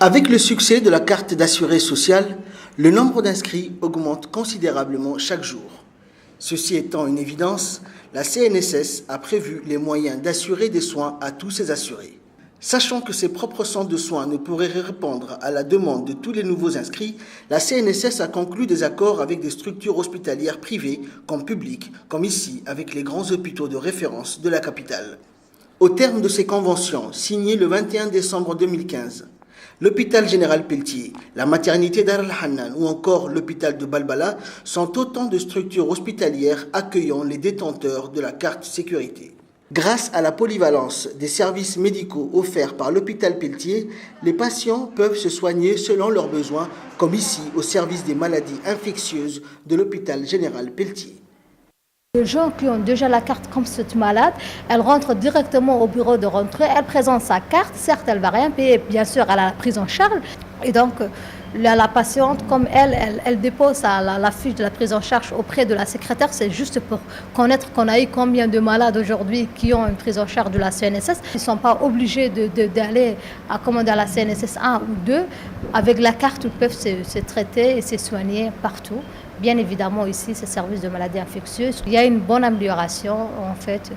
Avec le succès de la carte d'assuré social, le nombre d'inscrits augmente considérablement chaque jour. Ceci étant une évidence, la CNSS a prévu les moyens d'assurer des soins à tous ses assurés. Sachant que ses propres centres de soins ne pourraient répondre à la demande de tous les nouveaux inscrits, la CNSS a conclu des accords avec des structures hospitalières privées comme publiques, comme ici avec les grands hôpitaux de référence de la capitale. Au terme de ces conventions, signées le 21 décembre 2015, l'hôpital général Pelletier, la maternité Dar al-Hannan ou encore l'hôpital de Balbala sont autant de structures hospitalières accueillant les détenteurs de la carte sécurité. Grâce à la polyvalence des services médicaux offerts par l'hôpital Pelletier, les patients peuvent se soigner selon leurs besoins, comme ici au service des maladies infectieuses de l'hôpital général Pelletier. Les gens qui ont déjà la carte comme cette malade, elle rentre directement au bureau de rentrée, elle présente sa carte, certes elle ne va rien payer bien sûr à la prise en charge, et donc la patiente, comme elle dépose la fiche de la prise en charge auprès de la secrétaire, c'est juste pour connaître qu'on a eu combien de malades aujourd'hui qui ont une prise en charge de la CNSS. Ils ne sont pas obligés d'aller à commander à la CNSS 1 ou 2. Avec la carte, ils peuvent se traiter et se soigner partout. Bien évidemment, ici, c'est service de maladies infectieuses. Il y a une bonne amélioration, en fait.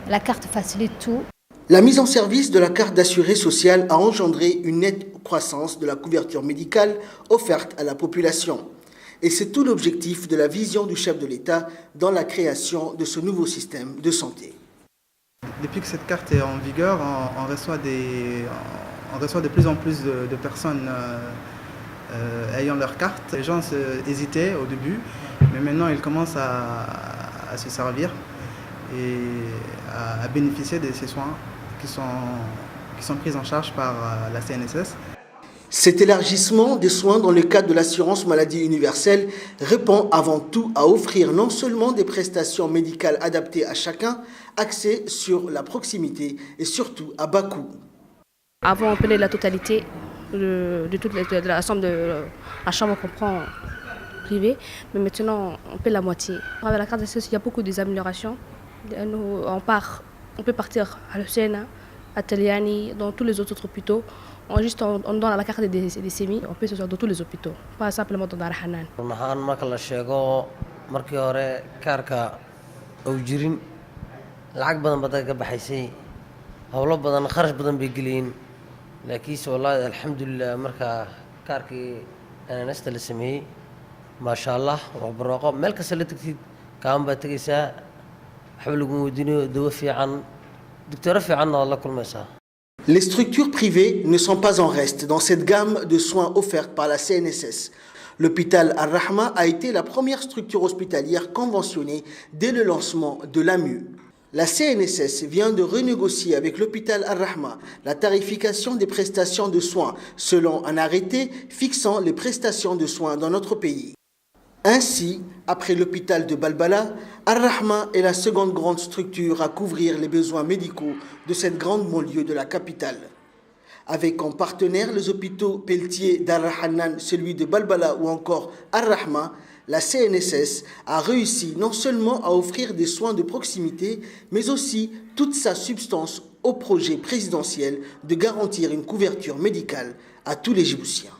La carte facilite tout. La mise en service de la carte d'assuré social a engendré une nette croissance de la couverture médicale offerte à la population. Et c'est tout l'objectif de la vision du chef de l'État dans la création de ce nouveau système de santé. Depuis que cette carte est en vigueur, on reçoit de plus en plus de personnes ayant leur carte. Les gens hésitaient au début, mais maintenant ils commencent à se servir et à bénéficier de ces soins qui sont pris en charge par la CNSS. Cet élargissement des soins dans le cadre de l'assurance maladie universelle répond avant tout à offrir non seulement des prestations médicales adaptées à chacun, axées sur la proximité et surtout à bas coût. Avant, on payait la totalité de la somme de la chambre qu'on prend privée, mais maintenant on paie la moitié. Avec la carte d'assurance, il y a beaucoup d'améliorations. On peut partir à l'Océana, à Teliani, dans tous les autres hôpitaux. On donne la carte des SEMI, on peut se faire dans tous les hôpitaux, pas simplement dans Dar al-Hannan. marka la sheego markii hore kaarka uu jirin lacag badan baad ka baxaysay hawlo badan kharash badan bay geliyeen laakiin wallahi alxamdulillah marka kaarkii anasta la sameeyay ma sha Allah wax barwaaqo meel kasta la tagtid kaan baad tagaysaa waxba lagu weydiinayo dawo fiican docteur fiican oo la kulmaysaa. Les structures privées ne sont pas en reste dans cette gamme de soins offertes par la CNSS. L'hôpital Al-Rahma a été la première structure hospitalière conventionnée dès le lancement de l'AMU. La CNSS vient de renégocier avec l'hôpital Al-Rahma la tarification des prestations de soins selon un arrêté fixant les prestations de soins dans notre pays. Ainsi, après l'hôpital de Balbala, Al-Rahma est la seconde grande structure à couvrir les besoins médicaux de cette grande banlieue de la capitale. Avec en partenaire les hôpitaux Pelletier, Dar al-Hannan, celui de Balbala ou encore Al-Rahma, la CNSS a réussi non seulement à offrir des soins de proximité, mais aussi toute sa substance au projet présidentiel de garantir une couverture médicale à tous les Djiboutiens.